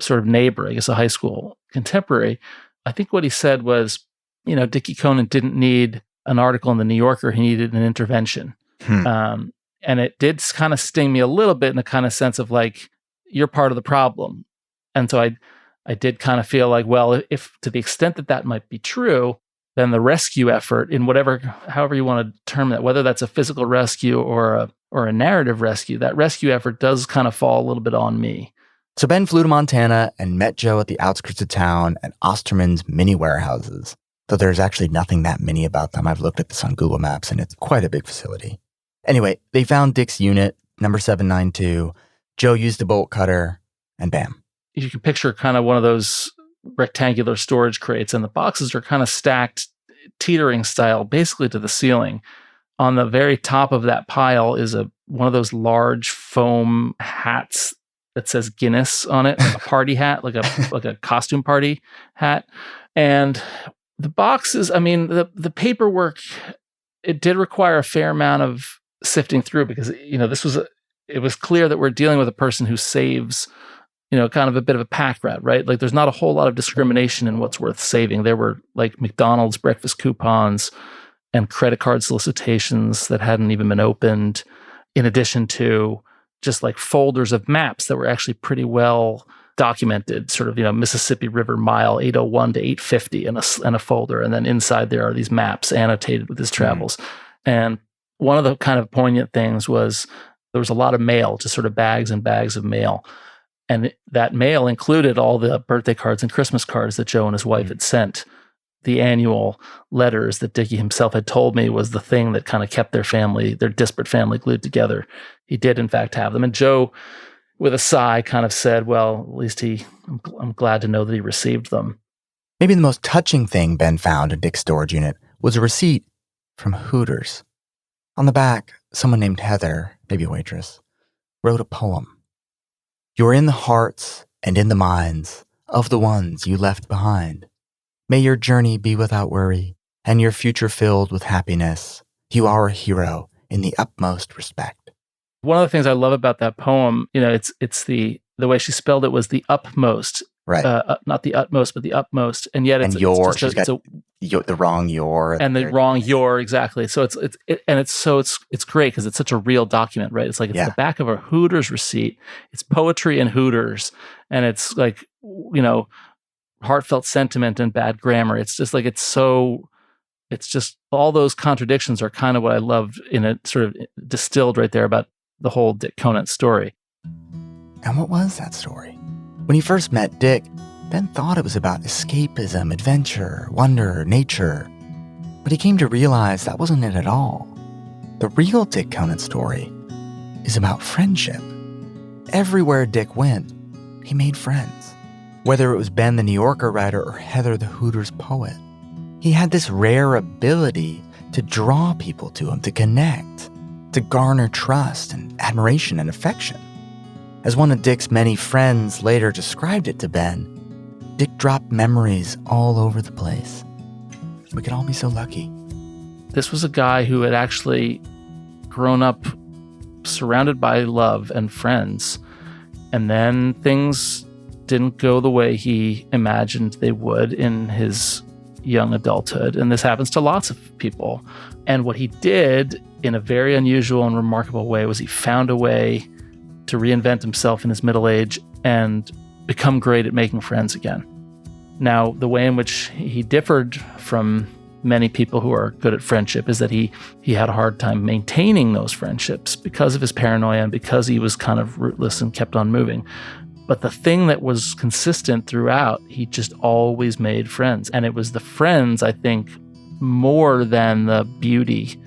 sort of neighbor, I guess a high school contemporary. I think what he said was, you know, Dickie Conant didn't need an article in the New Yorker, he needed an intervention. And it did kind of sting me a little bit in a kind of sense of like, you're part of the problem. And so I did kind of feel like, well, if to the extent that might be true, then the rescue effort in however you want to term that, whether that's a physical rescue or a narrative rescue, that rescue effort does kind of fall a little bit on me. So Ben flew to Montana and met Joe at the outskirts of town at Osterman's mini warehouses. Though there's actually nothing that mini about them. I've looked at this on Google Maps and it's quite a big facility. Anyway, they found Dick's unit, number 792. Joe used a bolt cutter and bam. You can picture kind of one of those rectangular storage crates, and the boxes are kind of stacked teetering style, basically to the ceiling. On the very top of that pile is one of those large foam hats that says Guinness on it, like a party hat, like a costume party hat. And the boxes, I mean, the paperwork, it did require a fair amount of sifting through because, you know, it was clear that we're dealing with a person who saves, you know, kind of a bit of a pack rat, right? Like there's not a whole lot of discrimination in what's worth saving. There were like McDonald's breakfast coupons and credit card solicitations that hadn't even been opened, in addition to just like folders of maps that were actually pretty well documented, sort of, you know, Mississippi River mile 801 to 850 in a folder. And then inside there are these maps annotated with his travels. And one of the kind of poignant things was there was a lot of mail, just sort of bags and bags of mail. And that mail included all the birthday cards and Christmas cards that Joe and his wife had sent. The annual letters that Dickie himself had told me was the thing that kind of kept their disparate family glued together. He did, in fact, have them. And Joe, with a sigh, kind of said, well, at least I'm glad to know that he received them. Maybe the most touching thing Ben found in Dick's storage unit was a receipt from Hooters. On the back, someone named Heather, maybe a waitress, wrote a poem. You're in the hearts and in the minds of the ones you left behind. May your journey be without worry and your future filled with happiness. You are a hero in the utmost respect. One of the things I love about that poem, you know, it's the way she spelled it was the upmost, right? Not the utmost, but the upmost, and yet it's the wrong your and the wrong your exactly. So it's great because it's such a real document, right? It's like it's the back of a Hooters receipt. It's poetry and Hooters, and it's like, you know, heartfelt sentiment and bad grammar. It's just like it's just all those contradictions are kind of what I loved in it, sort of distilled right there about the whole Dick Conant story. And what was that story? When he first met Dick, Ben thought it was about escapism, adventure, wonder, nature. But he came to realize that wasn't it at all. The real Dick Conant story is about friendship. Everywhere Dick went, he made friends. Whether it was Ben the New Yorker writer or Heather the Hooters poet, he had this rare ability to draw people to him, to connect. to garner trust and admiration and affection. As one of Dick's many friends later described it to Ben, Dick dropped memories all over the place. We could all be so lucky. This was a guy who had actually grown up surrounded by love and friends, and then things didn't go the way he imagined they would in his young adulthood. And this happens to lots of people. And what he did in a very unusual and remarkable way was he found a way to reinvent himself in his middle age and become great at making friends again. Now, the way in which he differed from many people who are good at friendship is that he had a hard time maintaining those friendships because of his paranoia and because he was kind of rootless and kept on moving. But the thing that was consistent throughout, he just always made friends. And it was the friends, I think, more than the beauty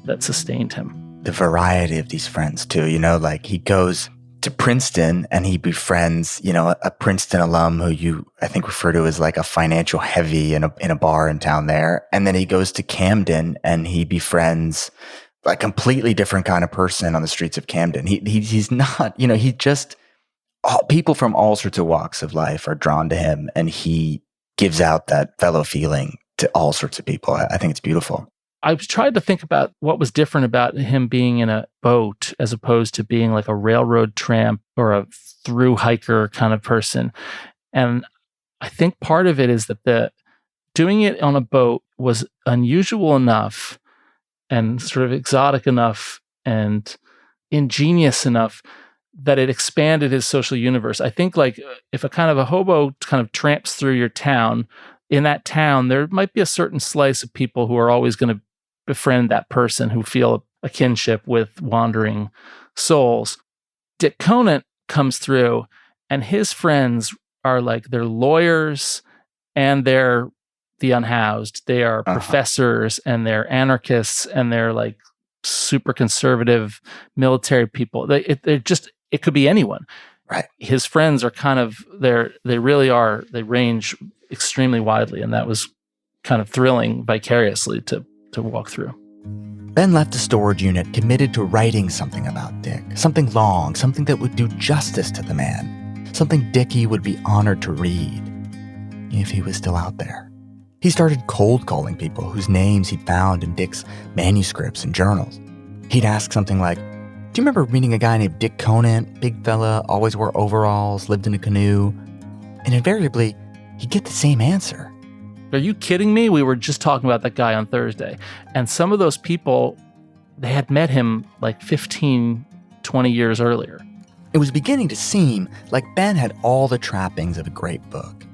that sustained him. The variety of these friends, too. Like he goes to Princeton and he befriends, a Princeton alum who you, I think, refer to as like a financial heavy in a bar in town there. And then he goes to Camden and he befriends a completely different kind of person on the streets of Camden. He's not, people from all sorts of walks of life are drawn to him, and he gives out that fellow feeling to all sorts of people. I think it's beautiful. I tried to think about what was different about him being in a boat as opposed to being like a railroad tramp or a through hiker kind of person. And I think part of it is that doing it on a boat was unusual enough and sort of exotic enough and ingenious enough that it expanded his social universe. I think like if a hobo kind of tramps through your town, in that town, there might be a certain slice of people who are always going to befriend that person, who feel a kinship with wandering souls. Dick Conant comes through, and his friends are like, they're lawyers and they're the unhoused. They are professors and they're anarchists and they're like super conservative military people. It could be anyone. Right. His friends are kind of they range extremely widely, and that was kind of thrilling vicariously to walk through. Ben left the storage unit committed to writing something about Dick, something long, something that would do justice to the man, something Dickie would be honored to read, if he was still out there. He started cold calling people whose names he'd found in Dick's manuscripts and journals. He'd ask something like, "Do you remember meeting a guy named Dick Conant? Big fella, always wore overalls, lived in a canoe?" And invariably, he'd get the same answer. Are you kidding me? We were just talking about that guy on Thursday. And some of those people, they had met him like 15, 20 years earlier. It was beginning to seem like Ben had all the trappings of a great book.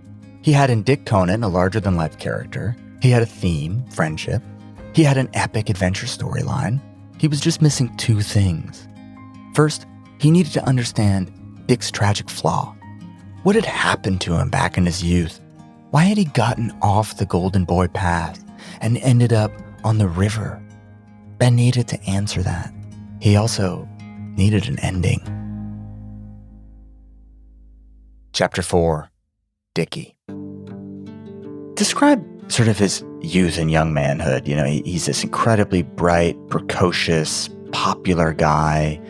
He had in Dick Conant a larger-than-life character. He had a theme, friendship. He had an epic adventure storyline. He was just missing two things. First, he needed to understand Dick's tragic flaw. What had happened to him back in his youth? Why had he gotten off the Golden Boy path and ended up on the river? Ben needed to answer that. He also needed an ending. Chapter 4, Dickie. Describe sort of his youth and young manhood. He's this incredibly bright, precocious, popular guy.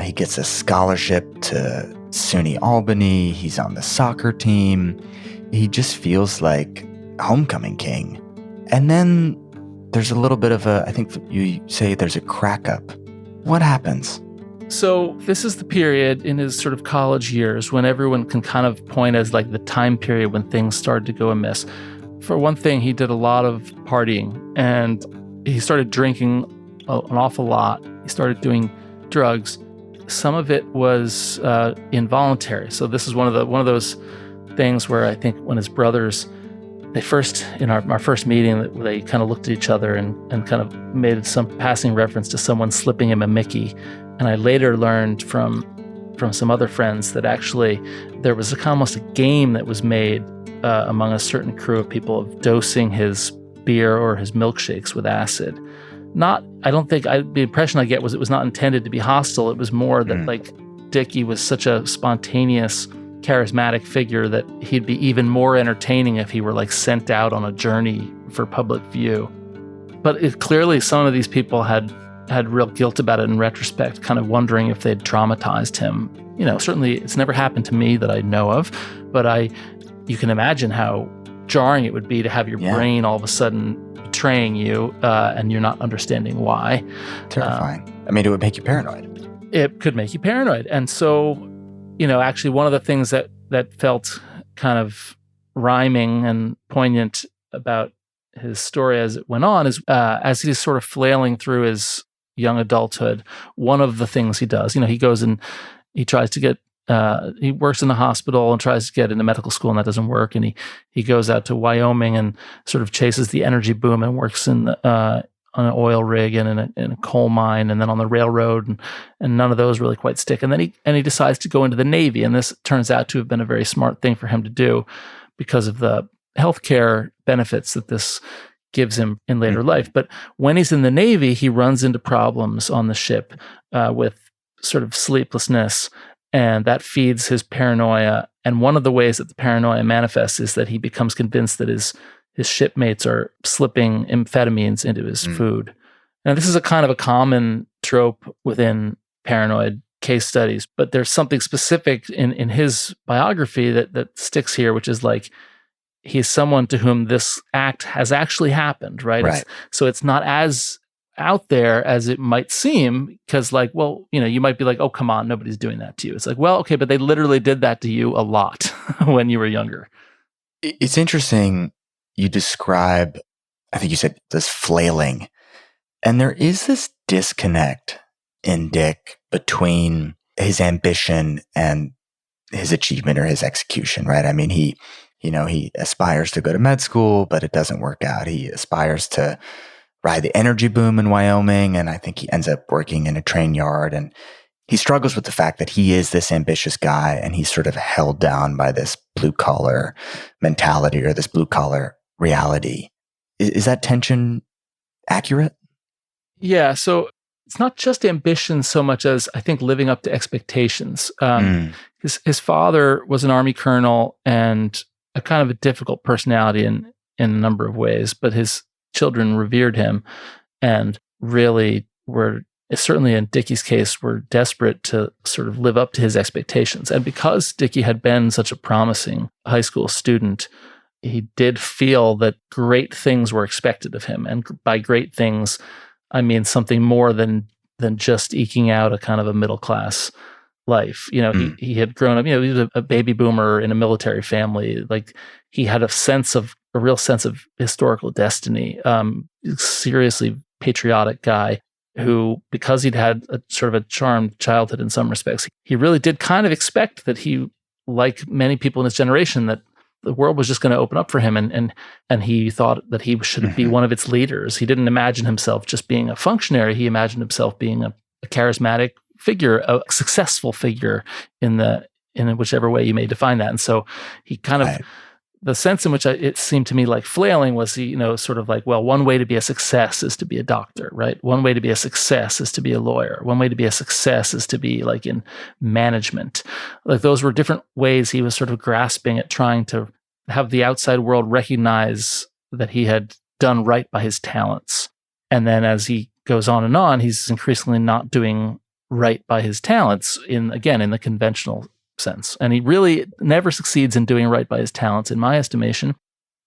He gets a scholarship to SUNY Albany. He's on the soccer team. He just feels like homecoming king. And then there's a little bit of I think you say there's a crack up. What happens? So this is the period in his sort of college years when everyone can kind of point as like the time period when things started to go amiss. For one thing, he did a lot of partying and he started drinking an awful lot. He started doing drugs. Some of it was involuntary. So this is one of those things where I think when his brothers, in our first meeting, they kind of looked at each other and kind of made some passing reference to someone slipping him a Mickey. And I later learned from some other friends that actually there was almost a game that was made among a certain crew of people of dosing his beer or his milkshakes with acid. The impression I get was it was not intended to be hostile. It was more that like Dickie was such a spontaneous, charismatic figure that he'd be even more entertaining if he were like sent out on a journey for public view. But clearly some of these people had had real guilt about it in retrospect, kind of wondering if they'd traumatized him. Certainly it's never happened to me that I know of, but you can imagine how jarring it would be to have your brain all of a sudden betraying you, and you're not understanding why. Terrifying. It would make you paranoid. It could make you paranoid. And so, actually one of the things that felt kind of rhyming and poignant about his story as it went on is as he's sort of flailing through his young adulthood, one of the things he does, he goes and he tries to get, he works in the hospital and tries to get into medical school, and that doesn't work. And he goes out to Wyoming and sort of chases the energy boom and works in on an oil rig and in a coal mine, and then on the railroad, and none of those really quite stick. And then he decides to go into the Navy, and this turns out to have been a very smart thing for him to do because of the healthcare benefits that this gives him in later life. But when he's in the Navy, he runs into problems on the ship with sort of sleeplessness, and that feeds his paranoia. And one of the ways that the paranoia manifests is that he becomes convinced that his shipmates are slipping amphetamines into his food. And this is a kind of a common trope within paranoid case studies, but there's something specific in his biography that sticks here, which is like, he's someone to whom this act has actually happened, right? So it's not as out there as it might seem, because you might be like, oh, come on, nobody's doing that to you. It's like, well, okay, but they literally did that to you a lot when you were younger. It's interesting. You describe, I think you said this flailing, and there is this disconnect in Dick between his ambition and his achievement or his execution, right? He aspires to go to med school, but it doesn't work out. He aspires to ride the energy boom in Wyoming, and I think he ends up working in a train yard, and he struggles with the fact that he is this ambitious guy, and he's sort of held down by this blue-collar mentality or this blue-collar reality. Is that tension accurate? Yeah, so it's not just ambition so much as, I think, living up to expectations. His father was an Army colonel and a kind of a difficult personality in a number of ways, but his children revered him and really were, certainly in Dickie's case, were desperate to sort of live up to his expectations. And because Dickie had been such a promising high school student, he did feel that great things were expected of him. And by great things, I mean something more than just eking out a kind of a middle-class life. He had grown up, he was a baby boomer in a military family. Like, he had a real sense of historical destiny, seriously patriotic guy who, because he'd had a sort of a charmed childhood in some respects, he really did kind of expect that he, like many people in his generation, that the world was just going to open up for him, and he thought that he should be one of its leaders. He didn't imagine himself just being a functionary. He imagined himself being a charismatic figure, a successful figure in whichever way you may define that. And so he kind of, the sense in which it seemed to me like flailing was, sort of like, well, one way to be a success is to be a doctor, right? One way to be a success is to be a lawyer. One way to be a success is to be like in management. Like, those were different ways he was sort of grasping at trying to have the outside world recognize that he had done right by his talents. And then as he goes on, he's increasingly not doing right by his talents in the conventional sense. And he really never succeeds in doing right by his talents, in my estimation,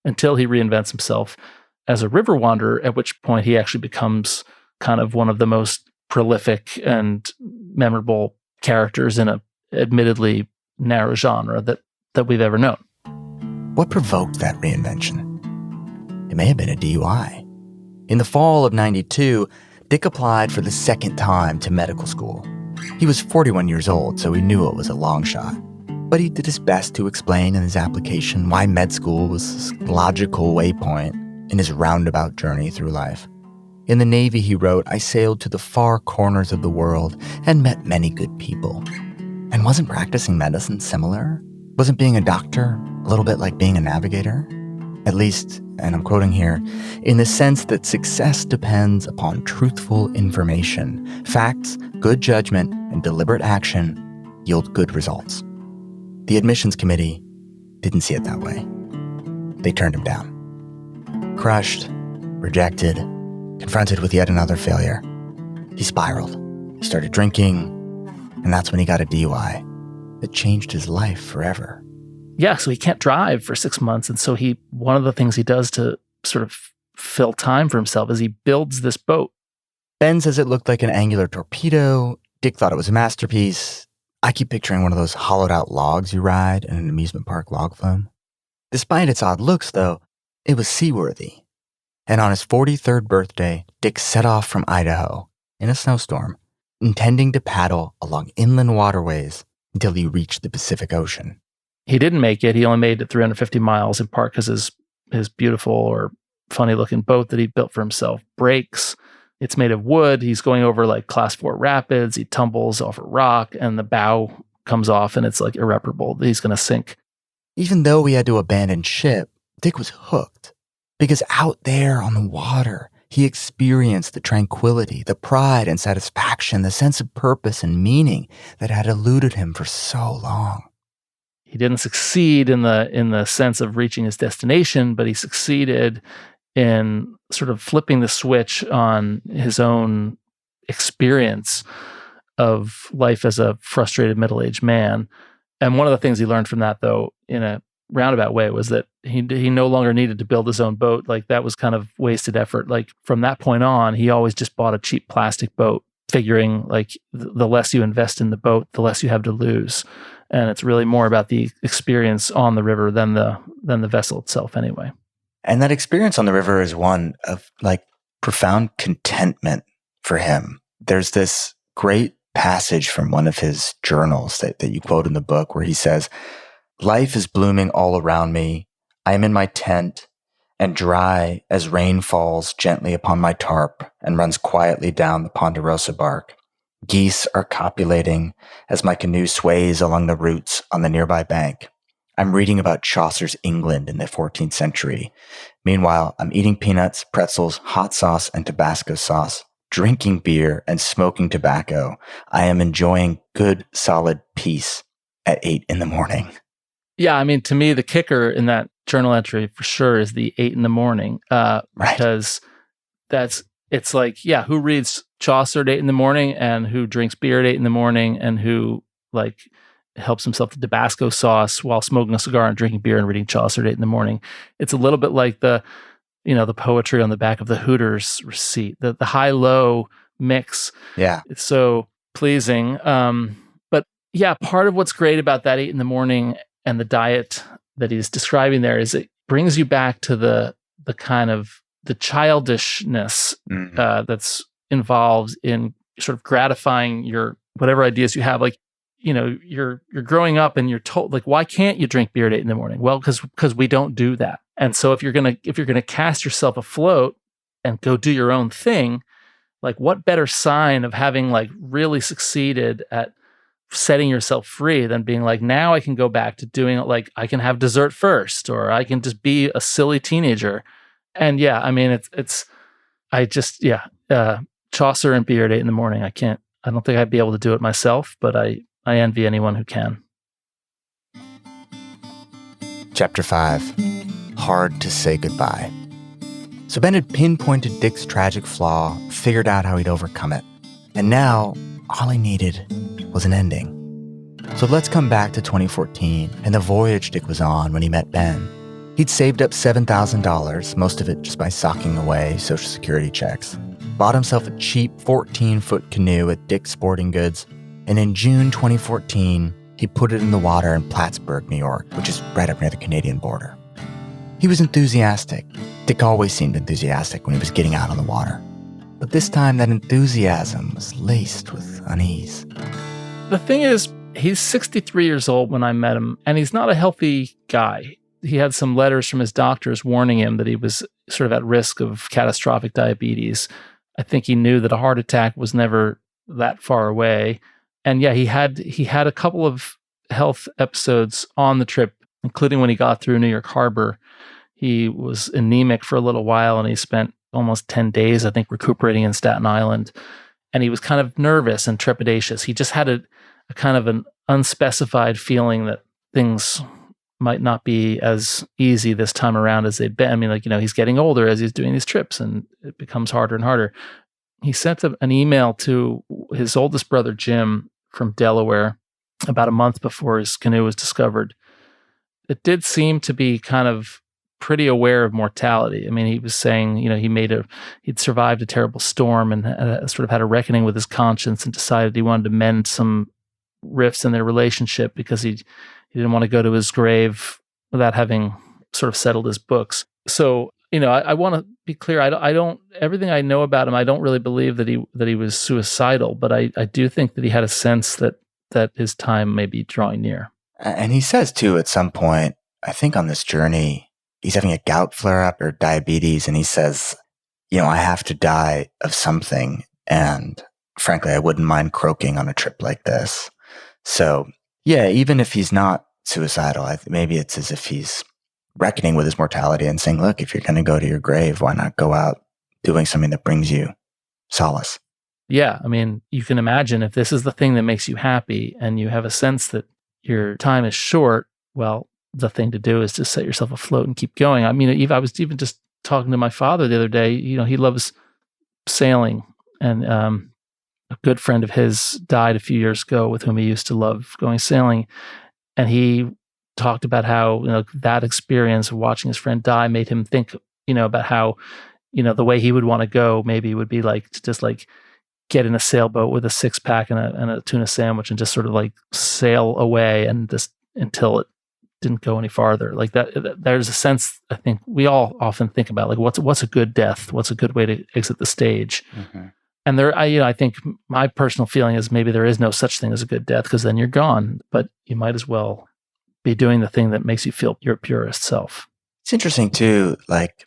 until he reinvents himself as a river wanderer, at which point he actually becomes kind of one of the most prolific and memorable characters in a admittedly narrow genre that we've ever known. What provoked that reinvention? It may have been a DUI. In the fall of '92, Dick applied for the second time to medical school. He was 41 years old, so he knew it was a long shot. But he did his best to explain in his application why med school was a logical waypoint in his roundabout journey through life. In the Navy, he wrote, "I sailed to the far corners of the world and met many good people." And wasn't practicing medicine similar? Wasn't being a doctor a little bit like being a navigator? At least, and I'm quoting here, in the sense that success depends upon truthful information. Facts, good judgment, and deliberate action yield good results. The admissions committee didn't see it that way. They turned him down. Crushed, rejected, confronted with yet another failure, He spiraled. He started drinking, and that's when he got a DUI. It changed his life forever. Yeah, so he can't drive for 6 months. And so one of the things he does to sort of fill time for himself is he builds this boat. Ben says it looked like an angular torpedo. Dick thought it was a masterpiece. I keep picturing one of those hollowed out logs you ride in an amusement park log flume. Despite its odd looks, though, it was seaworthy. And on his 43rd birthday, Dick set off from Idaho in a snowstorm, intending to paddle along inland waterways until he reached the Pacific Ocean. He didn't make it. He only made it 350 miles, in part because his beautiful or funny-looking boat that he built for himself breaks. It's made of wood. He's going over like class 4 rapids. He tumbles off a rock, and the bow comes off, and it's like irreparable. He's going to sink. Even though we had to abandon ship, Dick was hooked. Because out there on the water, he experienced the tranquility, the pride and satisfaction, the sense of purpose and meaning that had eluded him for so long. He didn't succeed in the sense of reaching his destination, but he succeeded in sort of flipping the switch on his own experience of life as a frustrated middle-aged man. And one of the things he learned from that, though, in a roundabout way, was that he no longer needed to build his own boat. Like, that was kind of wasted effort. Like, from that point on, he always just bought a cheap plastic boat, figuring like the less you invest in the boat, the less you have to lose. And it's really more about the experience on the river than the vessel itself anyway. And that experience on the river is one of like profound contentment for him. There's this great passage from one of his journals that you quote in the book where he says, "Life is blooming all around me. I am in my tent and dry as rain falls gently upon my tarp and runs quietly down the ponderosa bark. Geese are copulating as my canoe sways along the roots on the nearby bank. I'm reading about Chaucer's England in the 14th century. Meanwhile, I'm eating peanuts, pretzels, hot sauce, and Tabasco sauce, drinking beer and smoking tobacco. I am enjoying good, solid peace at 8 a.m. Yeah, I mean, to me, the kicker in that journal entry for sure is the 8 a.m. Right. Because it's like, yeah, who reads Chaucer at 8 a.m. and who drinks beer at 8 a.m. and who like helps himself to Tabasco sauce while smoking a cigar and drinking beer and reading Chaucer at 8 a.m. It's a little bit like the poetry on the back of the Hooters receipt, the high-low mix. Yeah. It's so pleasing. But yeah, part of what's great about that 8 a.m. and the diet that he's describing there is it brings you back to the kind of the childishness that's involved in sort of gratifying your whatever ideas you have. Like, you're growing up and you're told, like, why can't you drink beer at 8 a.m? Well, because we don't do that. And so if you're gonna cast yourself afloat and go do your own thing, like, what better sign of having like really succeeded at setting yourself free than being like, now I can go back to doing it, like I can have dessert first, or I can just be a silly teenager. And yeah, I mean, Chaucer and beer at 8 a.m. I don't think I'd be able to do it myself, but I envy anyone who can. Chapter 5, Hard to Say Goodbye. So Ben had pinpointed Dick's tragic flaw, figured out how he'd overcome it. And now, all he needed was an ending. So let's come back to 2014 and the voyage Dick was on when he met Ben. He'd saved up $7,000, most of it just by socking away Social Security checks. Bought himself a cheap 14-foot canoe at Dick's Sporting Goods, and in June 2014, he put it in the water in Plattsburgh, New York, which is right up near the Canadian border. He was enthusiastic. Dick always seemed enthusiastic when he was getting out on the water. But this time, that enthusiasm was laced with unease. The thing is, he's 63 years old when I met him, and he's not a healthy guy. He had some letters from his doctors warning him that he was sort of at risk of catastrophic diabetes. I think he knew that a heart attack was never that far away. And yeah, he had a couple of health episodes on the trip, including when he got through New York Harbor. He was anemic for a little while, and he spent almost 10 days, I think, recuperating in Staten Island. And he was kind of nervous and trepidatious. He just had a kind of an unspecified feeling that things might not be as easy this time around as they'd been. I mean, like, he's getting older as he's doing these trips, and it becomes harder and harder. he sent an email to his oldest brother, Jim, from Delaware about a month before his canoe was discovered. It did seem to be kind of pretty aware of mortality. I mean, he was saying, he'd survived a terrible storm and sort of had a reckoning with his conscience and decided he wanted to mend some rifts in their relationship because he didn't want to go to his grave without having sort of settled his books. So, I want to be clear. I don't everything I know about him, I don't really believe that he was suicidal, but I do think that he had a sense that his time may be drawing near. And he says too, at some point, I think on this journey, he's having a gout flare up or diabetes. And he says, I have to die of something. And frankly, I wouldn't mind croaking on a trip like this. So yeah, even if he's not suicidal, maybe it's as if he's reckoning with his mortality and saying, look, if you're going to go to your grave, why not go out doing something that brings you solace? Yeah. I mean, you can imagine if this is the thing that makes you happy and you have a sense that your time is short, well, the thing to do is just set yourself afloat and keep going. I mean, I was even just talking to my father the other day. He loves sailing, and a good friend of his died a few years ago with whom he used to love going sailing. And he talked about how, that experience of watching his friend die made him think, about how, the way he would want to go maybe would be like to just like get in a sailboat with a 6-pack and a tuna sandwich and just sort of like sail away and just until it didn't go any farther. Like that, there's a sense I think we all often think about, like what's a good death? What's a good way to exit the stage? Mm-hmm. And I think my personal feeling is maybe there is no such thing as a good death because then you're gone, but you might as well be doing the thing that makes you feel your purest self. It's interesting too, like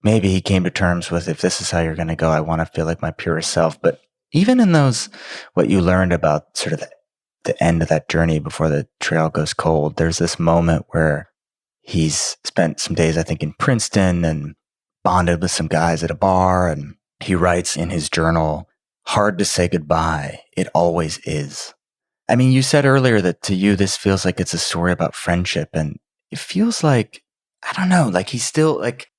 maybe he came to terms with, if this is how you're going to go, I want to feel like my purest self. But even in those, what you learned about sort of the end of that journey before the trail goes cold, there's this moment where he's spent some days, I think, in Princeton and bonded with some guys at a bar. And he writes in his journal, hard to say goodbye. It always is. I mean, you said earlier that to you, this feels like it's a story about friendship. And it feels like, I don't know, like he's still like,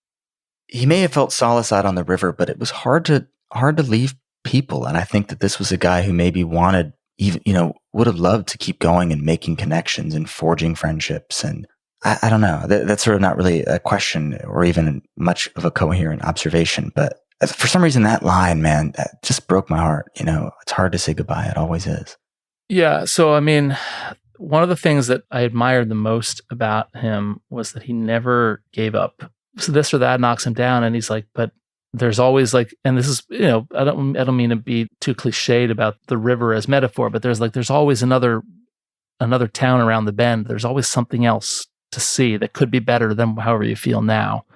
he may have felt solace out on the river, but it was hard to leave people. And I think that this was a guy who maybe wanted, even, would have loved to keep going and making connections and forging friendships. And I don't know, that's sort of not really a question or even much of a coherent observation. But for some reason, that line, man, that just broke my heart. It's hard to say goodbye. It always is. Yeah. So, I mean, one of the things that I admired the most about him was that he never gave up. So this or that knocks him down. And he's like, but there's always like, and this is, I don't mean to be too cliched about the river as metaphor, but there's always another town around the bend. There's always something else to see that could be better than however you feel now.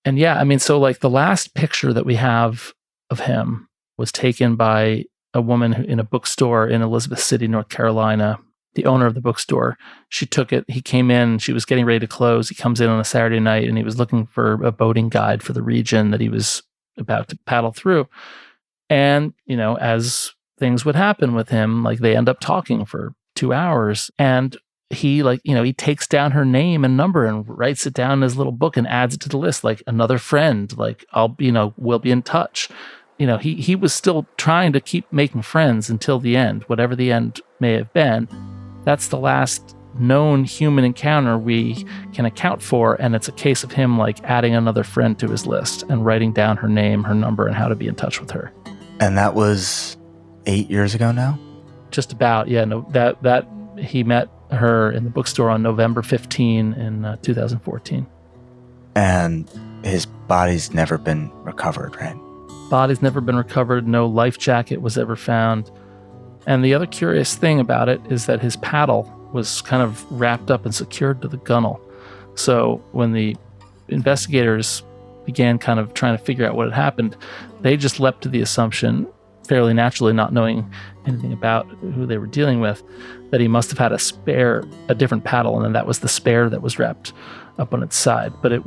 And yeah, I mean, so like the last picture that we have of him was taken by a woman in a bookstore in Elizabeth City, North Carolina. The owner of the bookstore, she took it. He came in, she was getting ready to close. He comes in on a Saturday night and he was looking for a boating guide for the region that he was about to paddle through. And, as things would happen with him, like they end up talking for 2 hours. And he he takes down her name and number and writes it down in his little book and adds it to the list, like another friend, like we'll be in touch. He was still trying to keep making friends until the end, whatever the end may have been. That's the last known human encounter we can account for. And it's a case of him like adding another friend to his list and writing down her name, her number, and how to be in touch with her. And that was 8 years ago now? Just about, yeah. No, that he met her in the bookstore on November 15 in 2014. And his body's never been recovered, right? Body's never been recovered. No life jacket was ever found. And the other curious thing about it is that his paddle was kind of wrapped up and secured to the gunnel. So when the investigators began kind of trying to figure out what had happened, they just leapt to the assumption, fairly naturally, not knowing anything about who they were dealing with, that he must have had a different paddle, and then that was the spare that was wrapped up on its side. But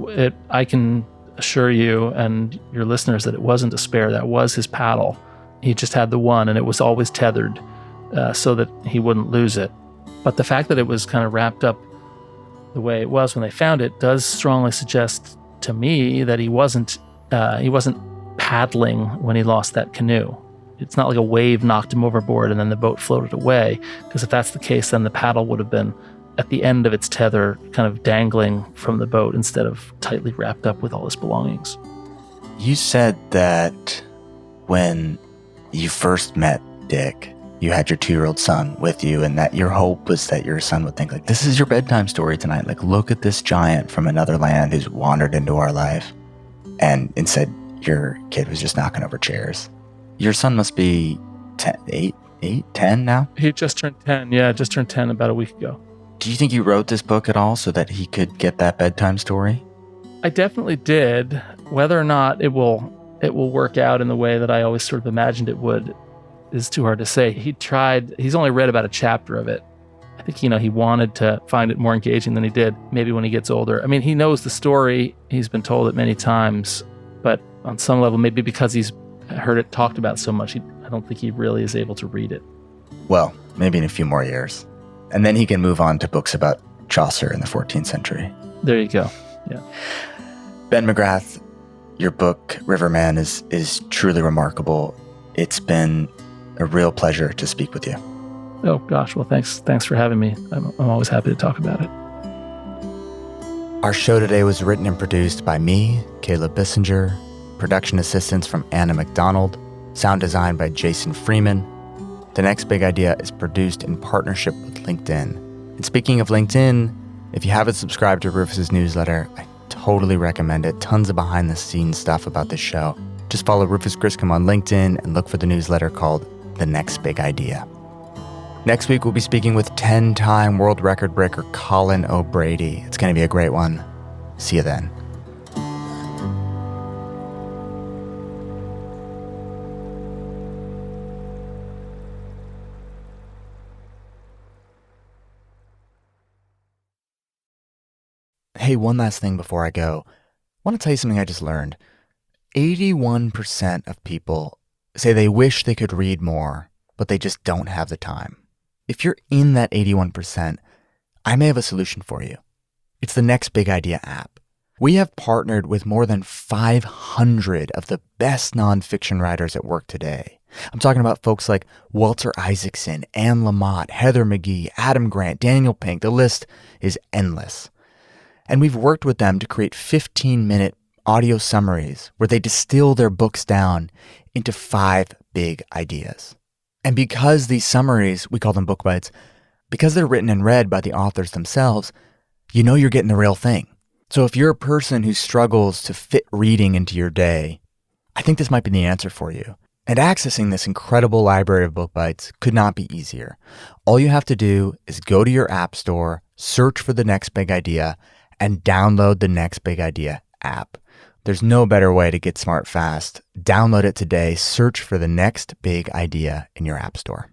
I can assure you and your listeners that it wasn't a spare. That was his paddle. He just had the one, and it was always tethered so that he wouldn't lose it. But the fact that it was kind of wrapped up the way it was when they found it does strongly suggest to me that he wasn't paddling when he lost that canoe. It's not like a wave knocked him overboard and then the boat floated away, because if that's the case, then the paddle would have been at the end of its tether, kind of dangling from the boat instead of tightly wrapped up with all his belongings. You said that when you first met Dick, you had your 2-year-old son with you, and that your hope was that your son would think, like, this is your bedtime story tonight. Like, look at this giant from another land who's wandered into our life. And instead, your kid was just knocking over chairs. Your son must be 10 now? He just turned 10. Yeah, just turned 10 about a week ago. Do you think you wrote this book at all so that he could get that bedtime story? I definitely did. Whether or not it will work out in the way that I always sort of imagined it would is too hard to say. He's only read about a chapter of it. I think, he wanted to find it more engaging than he did, maybe when he gets older. I mean, he knows the story. He's been told it many times, but on some level, maybe because he's heard it talked about so much, I don't think he really is able to read it. Well, maybe in a few more years. And then he can move on to books about Chaucer in the 14th century. There you go. Yeah. Ben McGrath, your book, Riverman, is truly remarkable. It's been a real pleasure to speak with you. Oh, gosh. Well, thanks for having me. I'm always happy to talk about it. Our show today was written and produced by me, Caleb Bissinger, production assistance from Anna McDonald, sound design by Jason Freeman. The Next Big Idea is produced in partnership with LinkedIn. And speaking of LinkedIn, if you haven't subscribed to Rufus's newsletter, I totally recommend it. Tons of behind-the-scenes stuff about this show. Just follow Rufus Griscom on LinkedIn and look for the newsletter called The Next Big Idea. Next week, we'll be speaking with 10-time world record breaker Colin O'Brady. It's going to be a great one. See you then. Hey, one last thing before I go. I want to tell you something I just learned. 81% of people say they wish they could read more, but they just don't have the time. If you're in that 81%, I may have a solution for you. It's the Next Big Idea app. We have partnered with more than 500 of the best nonfiction writers at work today. I'm talking about folks like Walter Isaacson, Anne Lamott, Heather McGhee, Adam Grant, Daniel Pink. The list is endless. And we've worked with them to create 15-minute audio summaries where they distill their books down into 5 big ideas. And because these summaries, we call them book bites, because they're written and read by the authors themselves, you know you're getting the real thing. So if you're a person who struggles to fit reading into your day, I think this might be the answer for you. And accessing this incredible library of book bites could not be easier. All you have to do is go to your app store, search for The Next Big Idea, and download the Next Big Idea app. There's no better way to get smart fast. Download it today. Search for The Next Big Idea in your app store.